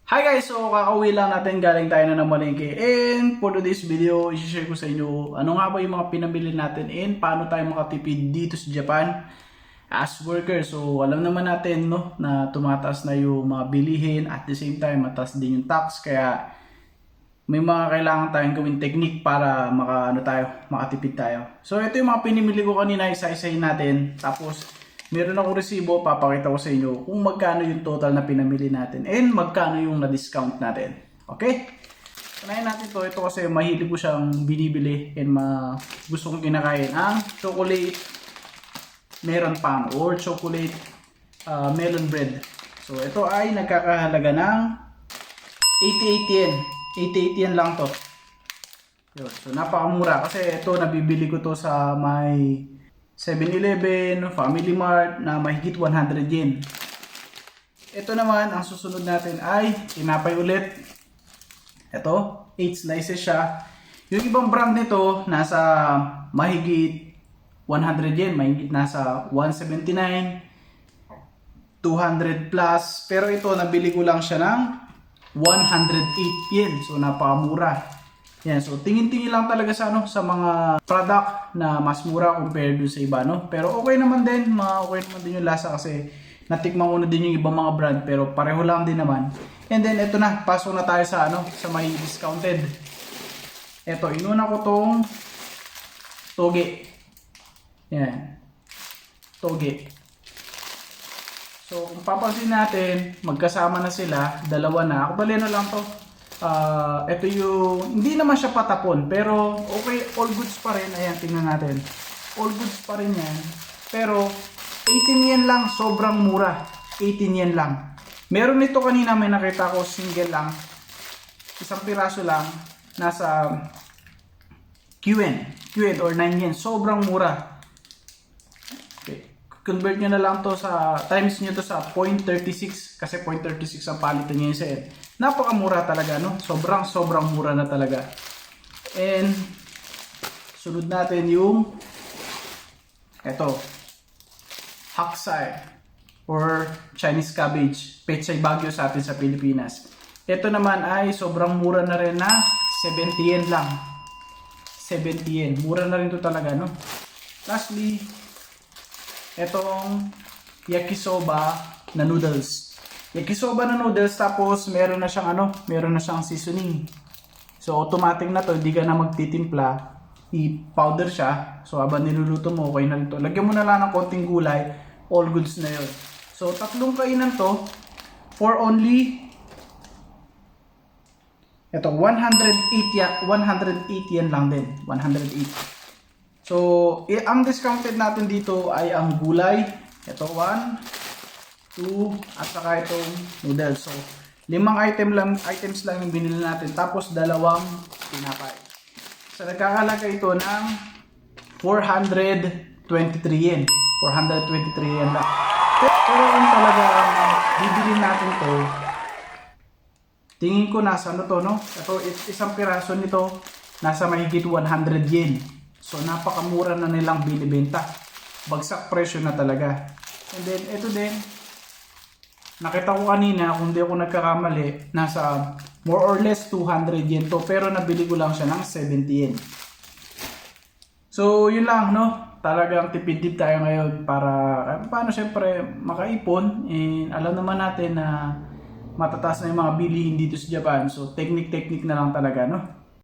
Hi guys! So kakauwi lang natin, galing tayo na ng malengke, and for today's video, i-share ko sa inyo ano nga ba yung mga pinamili natin and paano tayo makatipid dito sa Japan as worker. So alam naman natin no, na tumataas na yung mga bilihin, at the same time mataas din yung tax, kaya may mga kailangan tayong gawin technique para makatipid tayo. So ito yung mga pinimili ko kanina, isa-isahin natin, tapos meron akong resibo, papakita ko sa inyo kung magkano yung total na pinamili natin and magkano yung na-discount natin. Okay? Kanayin natin to. Ito kasi mahilig ko siyang binibili and gusto kong kinakain. Ang chocolate melon pan or chocolate melon bread. So ito ay nagkakahalaga ng 88 yen. 88 yen lang to. Yun. So napakamura kasi ito nabibili ko to sa may 7-Eleven, Family Mart na mahigit 100 yen. Ito naman, ang susunod natin ay tinapay ulit. Ito, 8 slices siya. Yung ibang brand nito, nasa mahigit 100 yen, mahigit nasa 179, 200 plus. Pero ito, nabili ko lang siya ng 108 yen. So, napakamura. Yan, so tingin-tingin lang talaga sa sa mga product na mas mura compared sa iba, no? Pero okay naman din, okay naman din yung lasa kasi natikman ko na din yung ibang mga brand, pero pareho lang din naman. And then ito na, pasok na tayo sa sa may discounted. Ito, inuna ko tong toge. Yan. Toge. So kung papansin natin, magkasama na sila, dalawa na. Actually na lang to. Ito yung, hindi naman siya patapon, pero okay, all goods pa rin. Ayan, tingnan natin. All goods pa rin yan. Pero, 18 yen lang, sobrang mura. 18 yen lang. Meron nito kanina, may nakita ko, single lang. Isang piraso lang, nasa QN or 9 yen. Sobrang mura. Okay. Convert nyo na lang to sa, times nyo to sa 0.36, kasi 0.36 ang palitan nyo yung set. Napakamura talaga, no? Sobrang mura na talaga. And sunod natin yung eto, haksay or Chinese cabbage, pechay bagyo sa atin sa Pilipinas. Ito naman ay sobrang mura na rin na 70 yen lang. 70 yen. Mura na rin to talaga, no? Lastly, etong yakisoba na noodles. Yakisoba na noodles, tapos meron na siyang meron na siyang seasoning. So automatic na to, hindi ka na magtitimpla, i-powder siya. So habang niluluto mo, okay na ito. Lagyan mo na lang ng konting gulay, all goods na yun. So tatlong kainan to for only 108 yen lang din. 108. So ang discounted natin dito ay ang gulay. Ito 1, 2, at saka itong noodles. So, 5 items lang yung binili natin. Tapos, 2 tinapay. So, nagkakalaga ito ng 423 yen. 423 yen lang. Pero kung talaga bibilin natin to, tingin ko nasa to, no? Ito, isang piraso nito, nasa mahigit 100 yen. So, napakamura na nilang binibenta. Bagsak presyo na talaga. And then, ito din, nakita ko kanina, kung di ako nagkakamali, nasa more or less 200 yen to. Pero nabili ko lang siya ng 70 yen. So, yun lang, no? Talagang tipid-tip tayo ngayon para, paano syempre makaipon. And alam naman natin na matataas na yung mga bilihin dito sa Japan. So, technique na lang talaga, no?